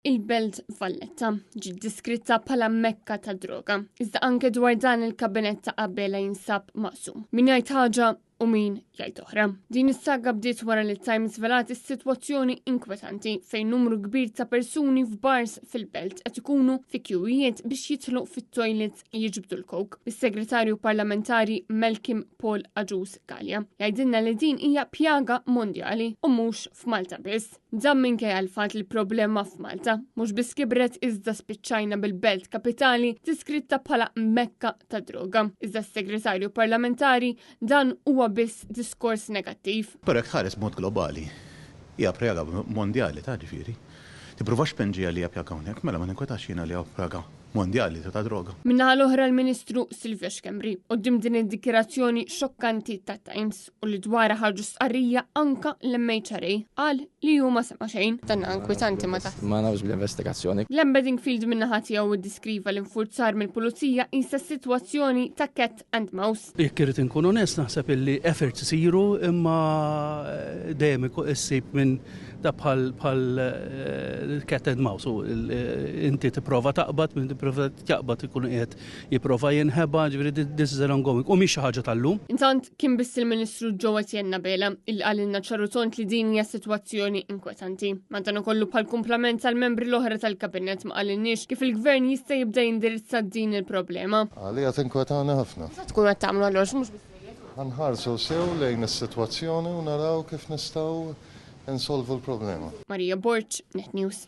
il-Belt Valletta ġiet diskritta bħala mekka ta' droga. Iżda anke dwar dan il-kabinet ta' qabel jinsab maqsum. Min jgħid ħaġa u min jgħid oħra. Din is-saga bdiet wara li Times velat is-sitwazzjoni inkwetanti fejn numru kbir ta' persuni f'bars fil-belt qed ikunu fi kjuwijiet biex jidħlu fit-toilets jiġbdu l-kok. Is-Segretarju Parlamentari Malcolm Paul Aġus Gallia jgħidilna li din hija pjaga mondjali u mhux f'Malta biss. Dan minkejja l-fatt li l-problema f'Malta mhux biss kibret iżda spiċċajna bil-belt kapitali diskritta bħala mekka ta' droga. Iżda s-Segretarju Parlamentari dan huwa biss diskors negattiv. Però jekk tħares mod globali, hija pjaga mondjali ta' ġifieri. Tipprova xpenġija li hija pjaga hawnhekk, mela ma ninkwetax jiena li hija pjaga mondjali ta' droga. Minnaħa l-oħra l-Ministru Silvio Xkembri quddiem din id-dikjerazzjoni xokkanti ta' Times u li dwarha ħarġu stqarrija anka l-MHRA qal li huma sema xejn. Danna inkwetanti ma taħs. Ma nafx bl-investigazzjoni. L-Bedingfield minnaħa tiegħu iddiskriva l-infurzar mill-pulizija isa sitwazzjoni ta' cat and mouse. Jekk irid inkun onest naħseb illi efforts isiru imma dejjem issib minn da bħal cat and mouse. Inti tipprova taqbad minn tipprova taqbad ikun qiegħed jipprova jinħeba ġifieri this is ongoing u mhix xi ħaġa tal-lum. Intant kien biss il-Ministru Ġew Etienne Bela il qalilna ċarutont li din hija sitwazzjoni inkwetanti. Madankollu bħal kumplament tal-membri l-oħra tal-Kabinet ma qalilniex kif il-Gvern jista' jibda jindirizza din il-problema. Għalija tinkwetana ħafna. Tkun qed tagħmlu allura mhux biss. Ħanħarsu sew lejn is-sitwazzjoni u naraw kif nistgħu insolvu l-problema. Marija Borċ, Net News.